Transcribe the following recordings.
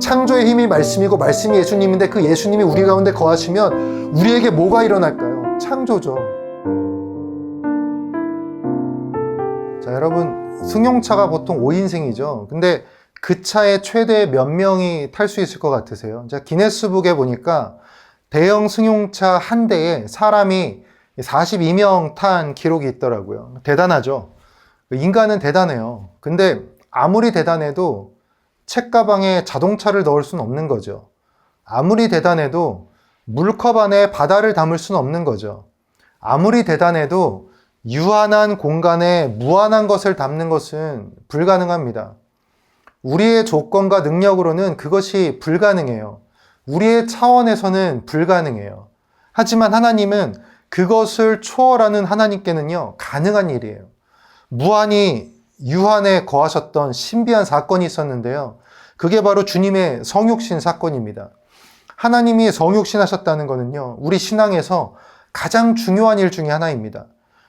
창조의 힘이 말씀이고 말씀이 예수님인데 그 예수님이 우리 가운데 거하시면 우리에게 뭐가 일어날까요? 창조죠. 자, 여러분, 승용차가 보통 5인승이죠. 근데 그 차에 최대 몇 명이 탈 수 있을 것 같으세요? 자, 기네스북에 보니까 대형 승용차 한 대에 사람이 42명 탄 기록이 있더라고요. 대단하죠. 인간은 대단해요. 근데 아무리 대단해도 책가방에 자동차를 넣을 수는 없는 거죠. 아무리 대단해도 물컵 안에 바다를 담을 수는 없는 거죠. 아무리 대단해도 유한한 공간에 무한한 것을 담는 것은 불가능합니다. 우리의 조건과 능력으로는 그것이 불가능해요. 우리의 차원에서는 불가능해요. 하지만 하나님은 그것을 초월하는 하나님께는요, 가능한 일이에요. 무한히 유한에 거하셨던 신비한 사건이 있었는데요. 그게 바로 주님의 성육신 사건입니다. 하나님이 성육신 하셨다는 것은요, 우리 신앙에서 가장 중요한 일 중에 하나입니다.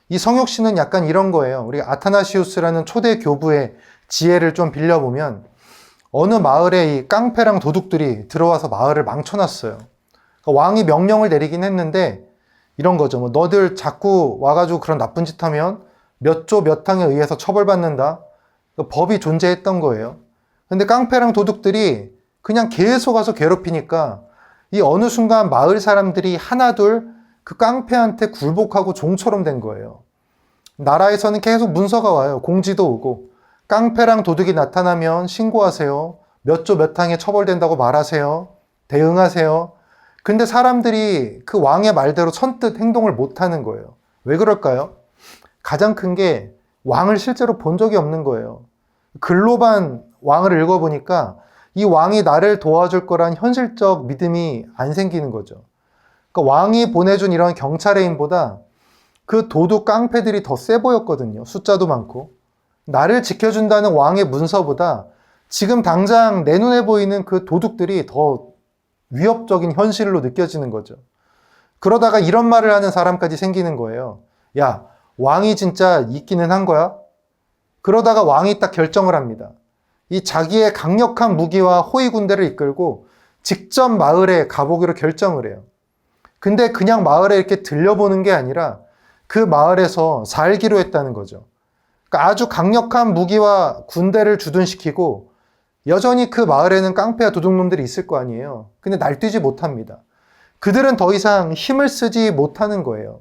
이 성육신은 약간 이런 거예요. 우리 아타나시우스라는 초대 교부의 지혜를 좀 빌려보면 어느 마을에 이 깡패랑 도둑들이 들어와서 마을을 망쳐놨어요. 그러니까 왕이 명령을 내리긴 했는데 이런 거죠. 뭐 너들 자꾸 와가지고 그런 나쁜 짓 하면 몇 조 몇 항에 의해서 처벌받는다. 그러니까 법이 존재했던 거예요. 근데 깡패랑 도둑들이 그냥 계속 와서 괴롭히니까 이 어느 순간 마을 사람들이 하나둘 그 깡패한테 굴복하고 종처럼 된 거예요. 나라에서는 계속 문서가 와요. 공지도 오고. 깡패랑 도둑이 나타나면 신고하세요. 몇 조 몇 항에 처벌된다고 말하세요. 대응하세요. 근데 사람들이 그 왕의 말대로 선뜻 행동을 못하는 거예요. 왜 그럴까요? 가장 큰 게 왕을 실제로 본 적이 없는 거예요. 글로반 왕을 읽어보니까 이 왕이 나를 도와줄 거란 현실적 믿음이 안 생기는 거죠. 그러니까 왕이 보내준 이런 경찰의 힘보다 그 도둑 깡패들이 더 세 보였거든요. 숫자도 많고. 나를 지켜준다는 왕의 문서보다 지금 당장 내 눈에 보이는 그 도둑들이 더 위협적인 현실로 느껴지는 거죠. 그러다가 이런 말을 하는 사람까지 생기는 거예요. 야, 왕이 진짜 있기는 한 거야? 그러다가 왕이 딱 결정을 합니다. 이 자기의 강력한 무기와 호위 군대를 이끌고 직접 마을에 가보기로 결정을 해요. 근데 그냥 마을에 이렇게 들려보는 게 아니라 그 마을에서 살기로 했다는 거죠. 그러니까 아주 강력한 무기와 군대를 주둔시키고 여전히 그 마을에는 깡패와 도둑놈들이 있을 거 아니에요. 근데 날뛰지 못합니다. 그들은 더 이상 힘을 쓰지 못하는 거예요.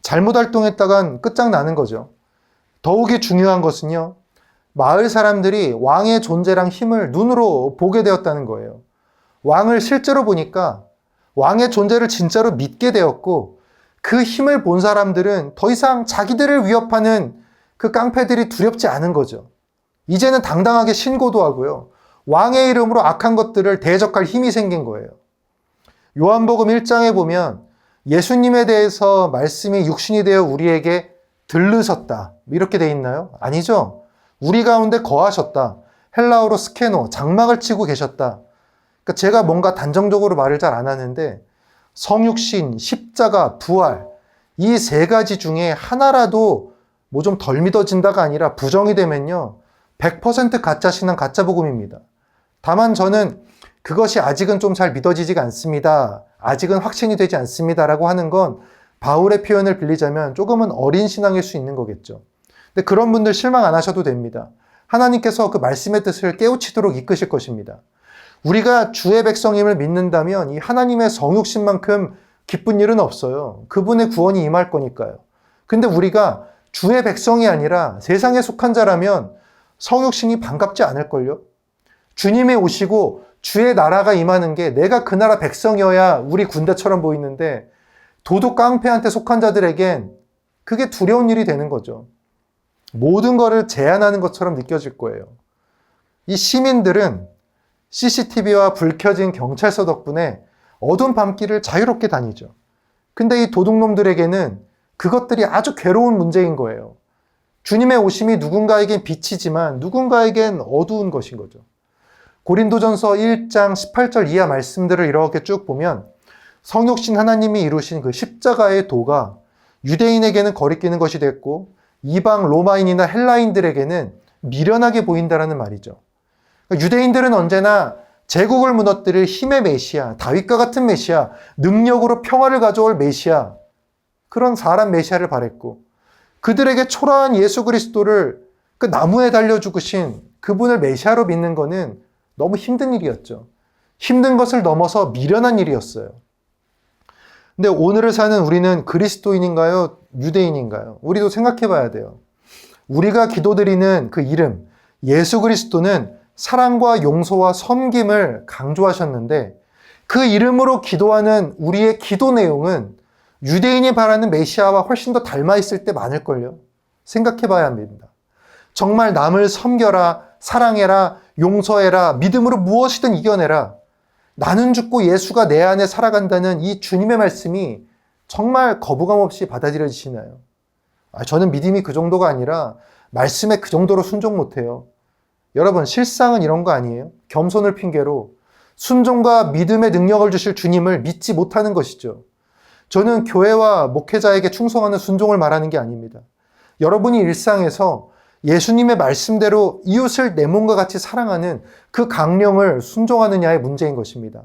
잘못 활동했다간 끝장나는 거죠. 더욱이 중요한 것은요, 마을 사람들이 왕의 존재랑 힘을 눈으로 보게 되었다는 거예요. 왕을 실제로 보니까 왕의 존재를 진짜로 믿게 되었고 그 힘을 본 사람들은 더 이상 자기들을 위협하는 그 깡패들이 두렵지 않은 거죠. 이제는 당당하게 신고도 하고요. 왕의 이름으로 악한 것들을 대적할 힘이 생긴 거예요. 요한복음 1장에 보면 예수님에 대해서 말씀이 육신이 되어 우리에게 들르셨다. 이렇게 돼 있나요? 아니죠. 우리 가운데 거하셨다. 헬라어로 스케노, 장막을 치고 계셨다. 그러니까 제가 뭔가 단정적으로 말을 잘 안 하는데 성육신, 십자가, 부활 이 세 가지 중에 하나라도 뭐 좀 덜 믿어진다가 아니라 부정이 되면요. 100% 가짜 신앙, 가짜 복음입니다. 다만 저는 그것이 아직은 좀 잘 믿어지지가 않습니다. 아직은 확신이 되지 않습니다라고 하는 건 바울의 표현을 빌리자면 조금은 어린 신앙일 수 있는 거겠죠. 근데 그런 분들 실망 안 하셔도 됩니다. 하나님께서 그 말씀의 뜻을 깨우치도록 이끄실 것입니다. 우리가 주의 백성임을 믿는다면 이 하나님의 성육신만큼 기쁜 일은 없어요. 그분의 구원이 임할 거니까요. 근데 우리가 주의 백성이 아니라 세상에 속한 자라면 성육신이 반갑지 않을걸요? 주님이 오시고 주의 나라가 임하는 게 내가 그 나라 백성이어야 우리 군대처럼 보이는데 도둑 깡패한테 속한 자들에겐 그게 두려운 일이 되는 거죠. 모든 것을 제한하는 것처럼 느껴질 거예요. 이 시민들은 CCTV와 불 켜진 경찰서 덕분에 어두운 밤길을 자유롭게 다니죠. 근데 이 도둑놈들에게는 그것들이 아주 괴로운 문제인 거예요. 주님의 오심이 누군가에겐 빛이지만 누군가에겐 어두운 것인 거죠. 고린도전서 1장 18절 이하 말씀들을 이렇게 쭉 보면 성육신 하나님이 이루신 그 십자가의 도가 유대인에게는 거리끼는 것이 됐고 이방 로마인이나 헬라인들에게는 미련하게 보인다라는 말이죠. 유대인들은 언제나 제국을 무너뜨릴 힘의 메시아, 다윗과 같은 메시아, 능력으로 평화를 가져올 메시아, 그런 사람 메시아를 바랬고, 그들에게 초라한 예수 그리스도를 그 나무에 달려 죽으신 그분을 메시아로 믿는 것은 너무 힘든 일이었죠. 힘든 것을 넘어서 미련한 일이었어요. 근데 오늘을 사는 우리는 그리스도인인가요? 유대인인가요? 우리도 생각해 봐야 돼요. 우리가 기도드리는 그 이름, 예수 그리스도는 사랑과 용서와 섬김을 강조하셨는데, 그 이름으로 기도하는 우리의 기도 내용은 유대인이 바라는 메시아와 훨씬 더 닮아 있을 때 많을걸요. 생각해 봐야 합니다. 정말 남을 섬겨라, 사랑해라, 용서해라, 믿음으로 무엇이든 이겨내라. 나는 죽고 예수가 내 안에 살아간다는 이 주님의 말씀이 정말 거부감 없이 받아들여지시나요? 저는 믿음이 그 정도가 아니라 말씀에 그 정도로 순종 못해요. 여러분, 실상은 이런 거 아니에요? 겸손을 핑계로 순종과 믿음의 능력을 주실 주님을 믿지 못하는 것이죠. 저는 교회와 목회자에게 충성하는 순종을 말하는 게 아닙니다. 여러분이 일상에서 예수님의 말씀대로 이웃을 내 몸과 같이 사랑하는 그 강령을 순종하느냐의 문제인 것입니다.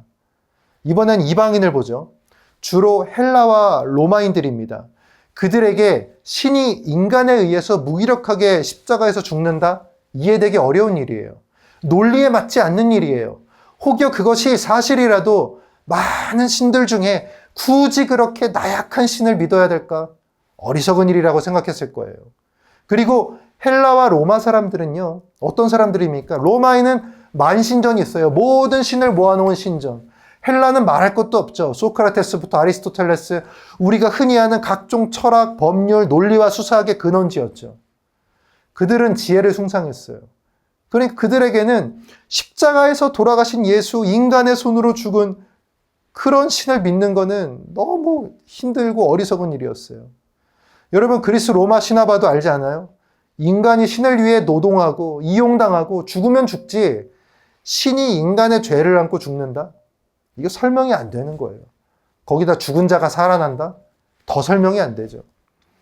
이번엔 이방인을 보죠. 주로 헬라와 로마인들입니다. 그들에게 신이 인간에 의해서 무기력하게 십자가에서 죽는다? 이해되기 어려운 일이에요. 논리에 맞지 않는 일이에요. 혹여 그것이 사실이라도 많은 신들 중에 굳이 그렇게 나약한 신을 믿어야 될까? 어리석은 일이라고 생각했을 거예요. 그리고 헬라와 로마 사람들은요, 어떤 사람들입니까? 로마에는 만신전이 있어요. 모든 신을 모아놓은 신전. 헬라는 말할 것도 없죠. 소크라테스부터 아리스토텔레스, 우리가 흔히 아는 각종 철학, 법률, 논리와 수사학의 근원지였죠. 그들은 지혜를 숭상했어요. 그러니까 그들에게는 십자가에서 돌아가신 예수, 인간의 손으로 죽은 그런 신을 믿는 것은 너무 힘들고 어리석은 일이었어요. 여러분, 그리스 로마 신화 봐도 알지 않아요? 인간이 신을 위해 노동하고 이용당하고 죽으면 죽지, 신이 인간의 죄를 안고 죽는다? 이거 설명이 안 되는 거예요. 거기다 죽은 자가 살아난다? 더 설명이 안 되죠.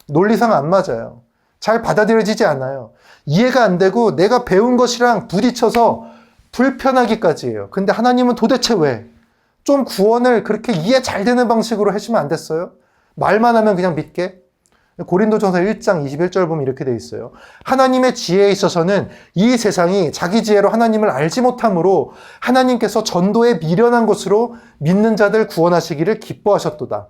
논리상 안 맞아요. 잘 받아들여지지 않아요. 이해가 안 되고 내가 배운 것이랑 부딪혀서 불편하기까지 해요. 근데 하나님은 도대체 왜? 좀 구원을 그렇게 이해 잘 되는 방식으로 해주면 안 됐어요? 말만 하면 그냥 믿게? 고린도전서 1장 21절 보면 이렇게 돼 있어요. 하나님의 지혜에 있어서는 이 세상이 자기 지혜로 하나님을 알지 못함으로 하나님께서 전도에 미련한 것으로 믿는 자들 구원하시기를 기뻐하셨도다.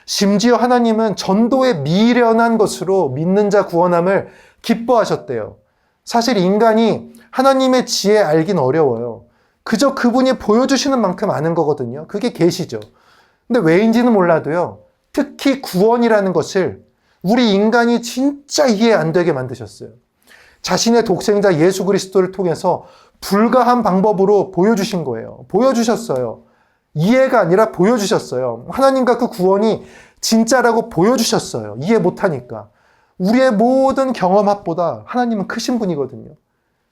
심지어 하나님은 전도에 미련한 것으로 믿는 자 구원함을 기뻐하셨대요. 사실 인간이 하나님의 지혜 알긴 어려워요. 그저 그분이 보여주시는 만큼 아는 거거든요. 그게 계시죠. 근데 왜인지는 몰라도요, 특히 구원이라는 것을 우리 인간이 진짜 이해 안 되게 만드셨어요. 자신의 독생자 예수 그리스도를 통해서 불가한 방법으로 보여주신 거예요. 보여주셨어요. 이해가 아니라 보여주셨어요. 하나님과 그 구원이 진짜라고 보여주셨어요. 이해 못하니까. 우리의 모든 경험 합보다 하나님은 크신 분이거든요.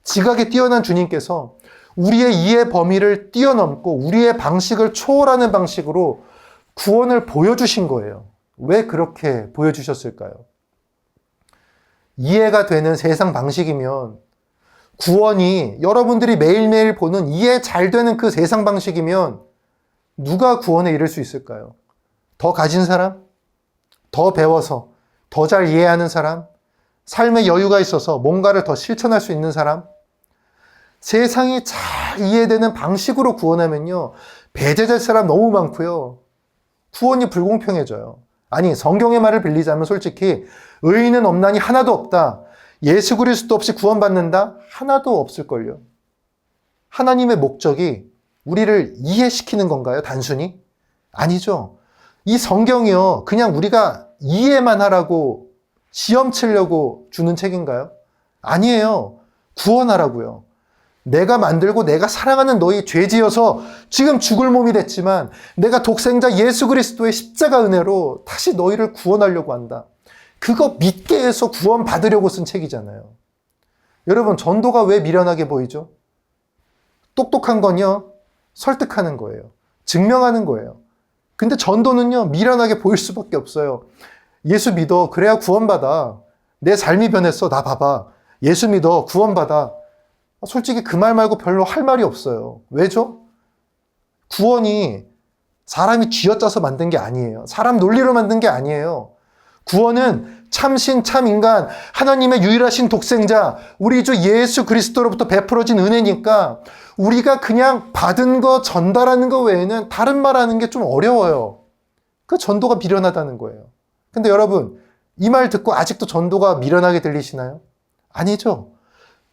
지각에 뛰어난 주님께서 우리의 이해 범위를 뛰어넘고 우리의 방식을 초월하는 방식으로 구원을 보여주신 거예요. 왜 그렇게 보여주셨을까요? 이해가 되는 세상 방식이면, 구원이 여러분들이 매일매일 보는 이해 잘 되는 그 세상 방식이면 누가 구원에 이를 수 있을까요? 더 가진 사람? 더 배워서 더 잘 이해하는 사람? 삶의 여유가 있어서 뭔가를 더 실천할 수 있는 사람? 세상이 잘 이해되는 방식으로 구원하면요, 배제될 사람 너무 많고요, 구원이 불공평해져요. 아니, 성경의 말을 빌리자면 솔직히 의인은 없나니 하나도 없다. 예수 그리스도 없이 구원받는다? 하나도 없을걸요. 하나님의 목적이 우리를 이해시키는 건가요? 단순히? 아니죠. 이 성경이요, 그냥 우리가 이해만 하라고 시험 치려고 주는 책인가요? 아니에요. 구원하라고요. 내가 만들고 내가 사랑하는 너희 죄지어서 지금 죽을 몸이 됐지만 내가 독생자 예수 그리스도의 십자가 은혜로 다시 너희를 구원하려고 한다. 그거 믿게 해서 구원 받으려고 쓴 책이잖아요. 여러분, 전도가 왜 미련하게 보이죠? 똑똑한 건요, 설득하는 거예요. 증명하는 거예요. 근데 전도는요, 미련하게 보일 수밖에 없어요. 예수 믿어. 그래야 구원받아. 내 삶이 변했어. 나 봐봐. 예수 믿어. 구원받아. 솔직히 그 말 말고 별로 할 말이 없어요. 왜죠? 구원이 사람이 쥐어짜서 만든 게 아니에요. 사람 논리로 만든 게 아니에요. 구원은 참신, 참인간, 하나님의 유일하신 독생자, 우리 주 예수 그리스도로부터 베풀어진 은혜니까 우리가 그냥 받은 거, 전달하는 거 외에는 다른 말하는 게 좀 어려워요. 그 전도가 미련하다는 거예요. 근데 여러분, 이 말 듣고 아직도 전도가 미련하게 들리시나요? 아니죠.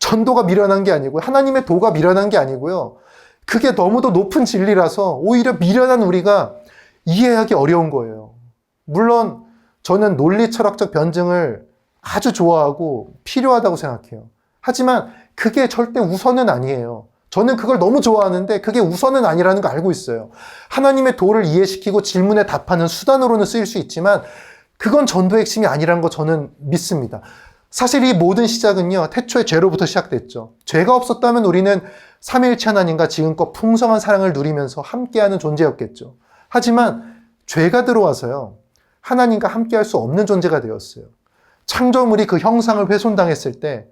전도가 미련한 게 아니고요. 하나님의 도가 미련한 게 아니고요. 그게 너무도 높은 진리라서 오히려 미련한 우리가 이해하기 어려운 거예요. 물론 저는 논리 철학적 변증을 아주 좋아하고 필요하다고 생각해요. 하지만 그게 절대 우선은 아니에요. 저는 그걸 너무 좋아하는데 그게 우선은 아니라는 거 알고 있어요. 하나님의 도를 이해시키고 질문에 답하는 수단으로는 쓰일 수 있지만 그건 전도의 핵심이 아니라는 거 저는 믿습니다. 사실 이 모든 시작은요, 태초에 죄로부터 시작됐죠. 죄가 없었다면 우리는 삼위일체 하나님과 지금껏 풍성한 사랑을 누리면서 함께하는 존재였겠죠. 하지만 죄가 들어와서요, 하나님과 함께할 수 없는 존재가 되었어요. 창조물이 그 형상을 훼손당했을 때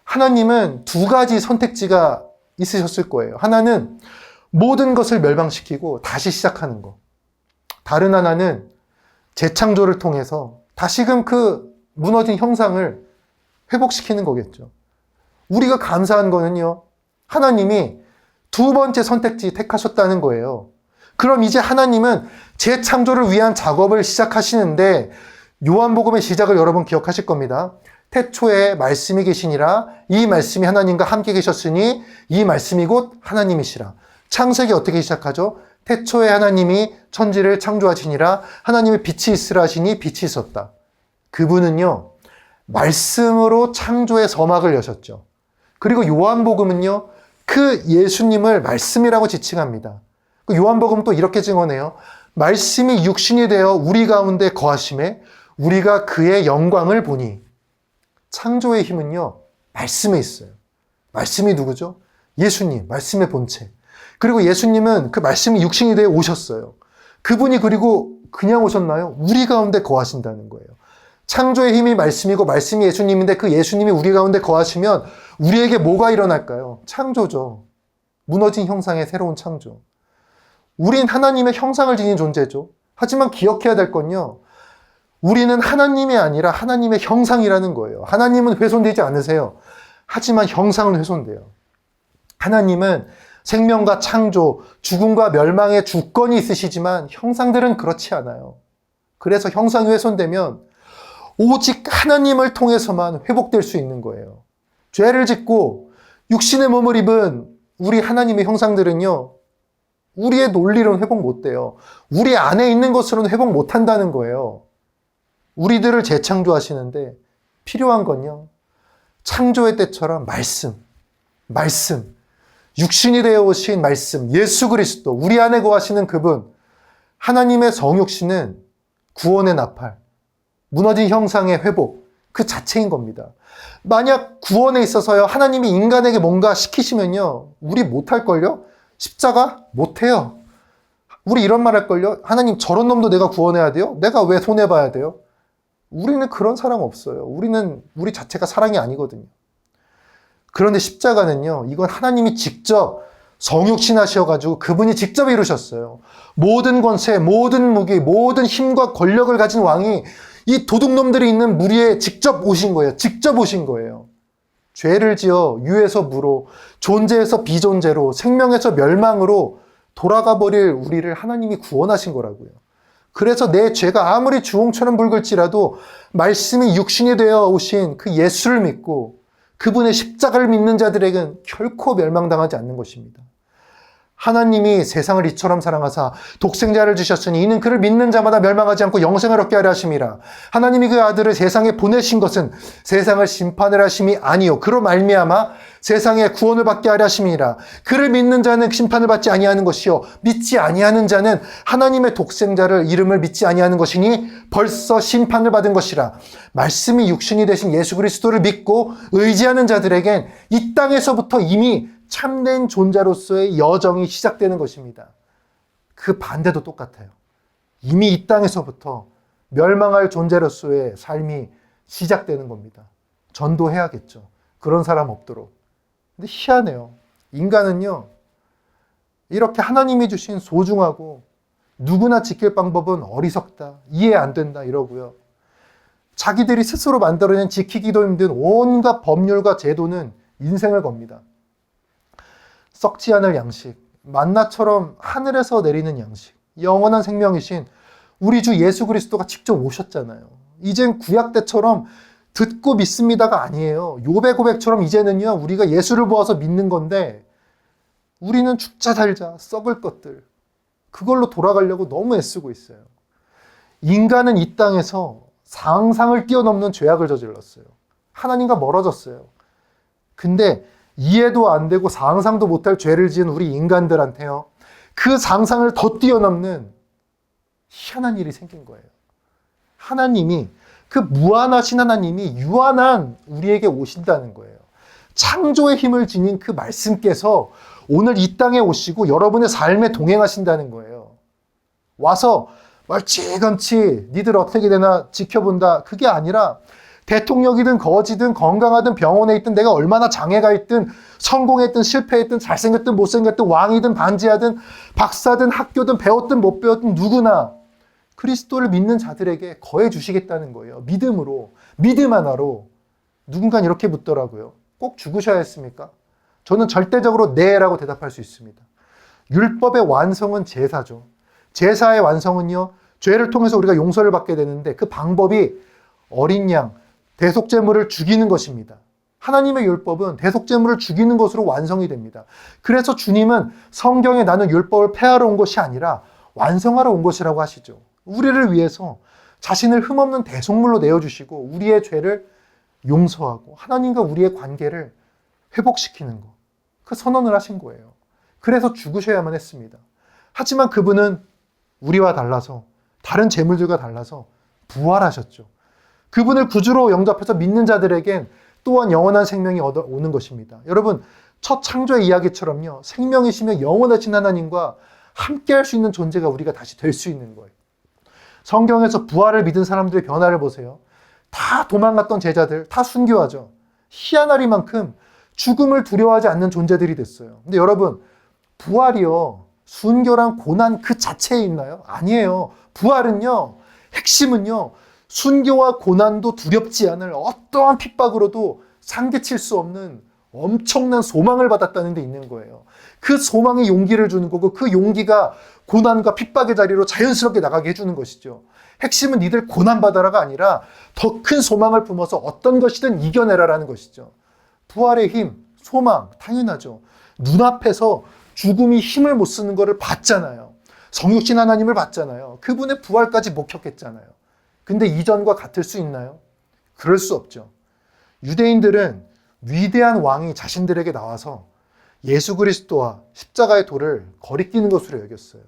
하나님은 두 가지 선택지가 있으셨을 거예요. 하나는 모든 것을 멸망시키고 다시 시작하는 거. 다른 하나는 재창조를 통해서 다시금 그 무너진 형상을 회복시키는 거겠죠. 우리가 감사한 거는요, 하나님이 두 번째 선택지 택하셨다는 거예요. 그럼 이제 하나님은 재창조를 위한 작업을 시작하시는데 요한복음의 시작을 여러분 기억하실 겁니다. 태초에 말씀이 계시니라 이 말씀이 하나님과 함께 계셨으니 이 말씀이 곧 하나님이시라. 창세기 어떻게 시작하죠? 태초에 하나님이 천지를 창조하시니라 하나님의 빛이 있으라 하시니 빛이 있었다. 그분은요, 말씀으로 창조의 서막을 여셨죠. 그리고 요한복음은요, 그 예수님을 말씀이라고 지칭합니다. 요한복음 또 이렇게 증언해요. 말씀이 육신이 되어 우리 가운데 거하심에 우리가 그의 영광을 보니. 창조의 힘은요, 말씀에 있어요. 말씀이 누구죠? 예수님, 말씀의 본체. 그리고 예수님은 그 말씀이 육신이 되어 오셨어요. 그분이 그리고 그냥 오셨나요? 우리 가운데 거하신다는 거예요. 창조의 힘이 말씀이고 말씀이 예수님인데 그 예수님이 우리 가운데 거하시면 우리에게 뭐가 일어날까요? 창조죠. 무너진 형상의 새로운 창조. 우린 하나님의 형상을 지닌 존재죠. 하지만 기억해야 될 건요, 우리는 하나님이 아니라 하나님의 형상이라는 거예요. 하나님은 훼손되지 않으세요. 하지만 형상은 훼손돼요. 하나님은 생명과 창조, 죽음과 멸망의 주권이 있으시지만 형상들은 그렇지 않아요. 그래서 형상이 훼손되면 오직 하나님을 통해서만 회복될 수 있는 거예요. 죄를 짓고 육신의 몸을 입은 우리 하나님의 형상들은요, 우리의 논리로는 회복 못 돼요. 우리 안에 있는 것으로는 회복 못 한다는 거예요. 우리들을 재창조하시는데 필요한 건요, 창조의 때처럼 말씀, 육신이 되어 오신 말씀, 예수 그리스도, 우리 안에 거하시는 그분, 하나님의 성육신은 구원의 나팔, 무너진 형상의 회복, 그 자체인 겁니다. 만약 구원에 있어서요, 하나님이 인간에게 뭔가 시키시면요, 우리 못할걸요? 십자가? 못해요. 우리 이런 말 할걸요? 하나님 저런 놈도 내가 구원해야 돼요? 내가 왜 손해봐야 돼요? 우리는 그런 사람 없어요. 우리 자체가 사랑이 아니거든요. 그런데 십자가는요, 이건 하나님이 직접 성육신 하셔가지고 그분이 직접 이루셨어요. 모든 권세, 모든 무기, 모든 힘과 권력을 가진 왕이 이 도둑놈들이 있는 무리에 직접 오신 거예요. 직접 오신 거예요. 죄를 지어 유에서 무로, 존재에서 비존재로, 생명에서 멸망으로 돌아가 버릴 우리를 하나님이 구원하신 거라고요. 그래서 내 죄가 아무리 주홍처럼 붉을지라도 말씀이 육신이 되어 오신 그 예수를 믿고 그분의 십자가를 믿는 자들에게는 결코 멸망당하지 않는 것입니다. 하나님이 세상을 이처럼 사랑하사 독생자를 주셨으니 이는 그를 믿는 자마다 멸망하지 않고 영생을 얻게 하려 하심이라. 하나님이 그 아들을 세상에 보내신 것은 세상을 심판을 하심이 아니요 그로 말미암아 세상에 구원을 받게 하려 하심이라. 그를 믿는 자는 심판을 받지 아니하는 것이요 믿지 아니하는 자는 하나님의 독생자를 이름을 믿지 아니하는 것이니 벌써 심판을 받은 것이라. 말씀이 육신이 되신 예수 그리스도를 믿고 의지하는 자들에겐 이 땅에서부터 이미 참된 존재로서의 여정이 시작되는 것입니다. 그 반대도 똑같아요. 이미 이 땅에서부터 멸망할 존재로서의 삶이 시작되는 겁니다. 전도해야겠죠. 그런 사람 없도록. 근데 희한해요. 인간은요, 이렇게 하나님이 주신 소중하고 누구나 지킬 방법은 어리석다, 이해 안 된다 이러고요. 자기들이 스스로 만들어낸 지키기도 힘든 온갖 법률과 제도는 인생을 겁니다. 썩지 않을 양식, 만나처럼 하늘에서 내리는 양식, 영원한 생명이신 우리 주 예수 그리스도가 직접 오셨잖아요. 이젠 구약 때처럼 듣고 믿습니다가 아니에요. 욥의 고백처럼 이제는요, 우리가 예수를 보아서 믿는 건데 우리는 죽자 살자 썩을 것들, 그걸로 돌아가려고 너무 애쓰고 있어요. 인간은 이 땅에서 상상을 뛰어넘는 죄악을 저질렀어요. 하나님과 멀어졌어요. 근데 이해도 안 되고 상상도 못할 죄를 지은 우리 인간들한테요, 그 상상을 더 뛰어넘는 희한한 일이 생긴 거예요. 하나님이, 그 무한하신 하나님이 유한한 우리에게 오신다는 거예요. 창조의 힘을 지닌 그 말씀께서 오늘 이 땅에 오시고 여러분의 삶에 동행하신다는 거예요. 와서 멀찌감치 니들 어떻게 되나 지켜본다, 그게 아니라 대통령이든 거지든 건강하든 병원에 있든 내가 얼마나 장애가 있든 성공했든 실패했든 잘생겼든 못생겼든 왕이든 반지하든 박사든 학교든 배웠든 못 배웠든 누구나 그리스도를 믿는 자들에게 거해 주시겠다는 거예요. 믿음으로, 믿음 하나로. 누군가는 이렇게 묻더라고요. 꼭 죽으셔야 했습니까? 저는 절대적으로 네라고 대답할 수 있습니다. 율법의 완성은 제사죠. 제사의 완성은요, 죄를 통해서 우리가 용서를 받게 되는데 그 방법이 어린 양, 대속제물을 죽이는 것입니다. 하나님의 율법은 대속제물을 죽이는 것으로 완성이 됩니다. 그래서 주님은 성경에 나는 율법을 폐하러 온 것이 아니라 완성하러 온 것이라고 하시죠. 우리를 위해서 자신을 흠없는 대속물로 내어주시고 우리의 죄를 용서하고 하나님과 우리의 관계를 회복시키는 것, 그 선언을 하신 거예요. 그래서 죽으셔야만 했습니다. 하지만 그분은 우리와 달라서, 다른 재물들과 달라서 부활하셨죠. 그분을 구주로 영접해서 믿는 자들에겐 또한 영원한 생명이 오는 것입니다. 여러분, 첫 창조의 이야기처럼요, 생명이시며 영원하신 하나님과 함께 할 수 있는 존재가 우리가 다시 될 수 있는 거예요. 성경에서 부활을 믿은 사람들의 변화를 보세요. 다 도망갔던 제자들, 다 순교하죠. 희한하리만큼 죽음을 두려워하지 않는 존재들이 됐어요. 근데 여러분, 부활이요, 순교랑 고난 그 자체에 있나요? 아니에요. 부활은요, 핵심은요, 순교와 고난도 두렵지 않을 어떠한 핍박으로도 상대칠 수 없는 엄청난 소망을 받았다는 데 있는 거예요. 그 소망이 용기를 주는 거고 그 용기가 고난과 핍박의 자리로 자연스럽게 나가게 해주는 것이죠. 핵심은 니들 고난받아라가 아니라 더 큰 소망을 품어서 어떤 것이든 이겨내라라는 것이죠. 부활의 힘, 소망, 당연하죠. 눈앞에서 죽음이 힘을 못 쓰는 것을 봤잖아요. 성육신 하나님을 봤잖아요. 그분의 부활까지 목격했잖아요. 근데 이전과 같을 수 있나요? 그럴 수 없죠. 유대인들은 위대한 왕이 자신들에게 나와서 예수 그리스도와 십자가의 도를 거리끼는 것으로 여겼어요.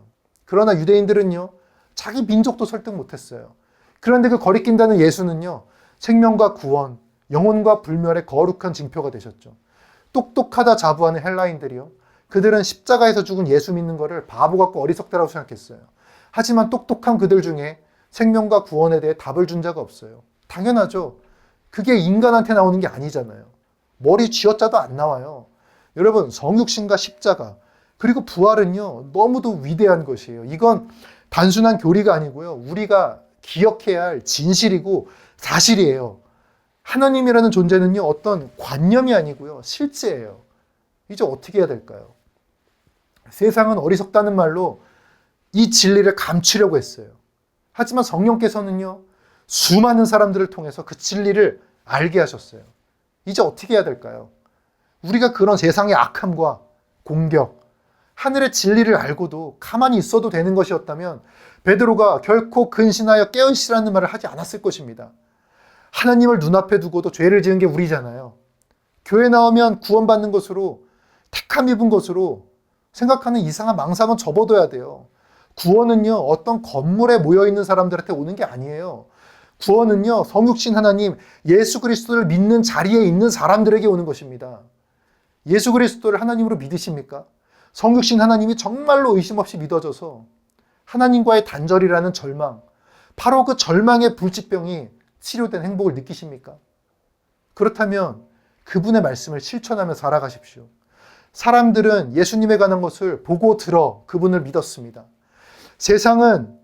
그러나 유대인들은요, 자기 민족도 설득 못했어요. 그런데 그 거리낀다는 예수는요, 생명과 구원, 영혼과 불멸의 거룩한 징표가 되셨죠. 똑똑하다 자부하는 헬라인들이요, 그들은 십자가에서 죽은 예수 믿는 것을 바보 같고 어리석다라고 생각했어요. 하지만 똑똑한 그들 중에 생명과 구원에 대해 답을 준 자가 없어요. 당연하죠. 그게 인간한테 나오는 게 아니잖아요. 머리 쥐어짜도 안 나와요. 여러분, 성육신과 십자가, 그리고 부활은요, 너무도 위대한 것이에요. 이건 단순한 교리가 아니고요, 우리가 기억해야 할 진실이고 사실이에요. 하나님이라는 존재는요, 어떤 관념이 아니고요, 실제예요. 이제 어떻게 해야 될까요? 세상은 어리석다는 말로 이 진리를 감추려고 했어요. 하지만 성령께서는요, 수많은 사람들을 통해서 그 진리를 알게 하셨어요. 이제 어떻게 해야 될까요? 우리가 그런 세상의 악함과 공격, 하늘의 진리를 알고도 가만히 있어도 되는 것이었다면 베드로가 결코 근신하여 깨어있으라는 말을 하지 않았을 것입니다. 하나님을 눈앞에 두고도 죄를 지은 게 우리잖아요. 교회 나오면 구원받는 것으로, 택함 입은 것으로 생각하는 이상한 망상은 접어둬야 돼요. 구원은요, 어떤 건물에 모여있는 사람들한테 오는 게 아니에요. 구원은요, 성육신 하나님 예수 그리스도를 믿는 자리에 있는 사람들에게 오는 것입니다. 예수 그리스도를 하나님으로 믿으십니까? 성육신 하나님이 정말로 의심 없이 믿어져서 하나님과의 단절이라는 절망, 바로 그 절망의 불치병이 치료된 행복을 느끼십니까? 그렇다면 그분의 말씀을 실천하며 살아가십시오. 사람들은 예수님에 관한 것을 보고 들어 그분을 믿었습니다. 세상은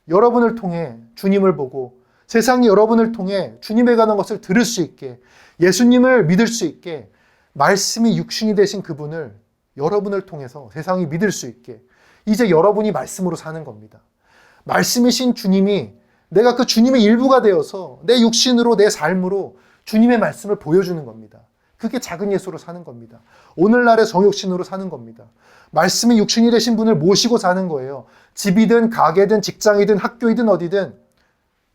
여러분을 통해 주님을 보고, 세상이 여러분을 통해 주님에 관한 것을 들을 수 있게, 예수님을 믿을 수 있게, 말씀이 육신이 되신 그분을 여러분을 통해서 세상이 믿을 수 있게, 이제 여러분이 말씀으로 사는 겁니다. 말씀이신 주님이, 내가 그 주님의 일부가 되어서 내 육신으로, 내 삶으로 주님의 말씀을 보여주는 겁니다. 그게 작은 예수로 사는 겁니다. 오늘날의 정육신으로 사는 겁니다. 말씀이 육신이 되신 분을 모시고 사는 거예요. 집이든 가게든 직장이든 학교이든 어디든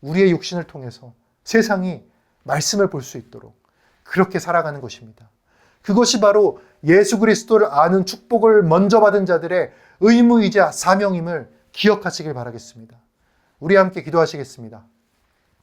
우리의 육신을 통해서 세상이 말씀을 볼 수 있도록 그렇게 살아가는 것입니다. 그것이 바로 예수 그리스도를 아는 축복을 먼저 받은 자들의 의무이자 사명임을 기억하시길 바라겠습니다. 우리 함께 기도하시겠습니다.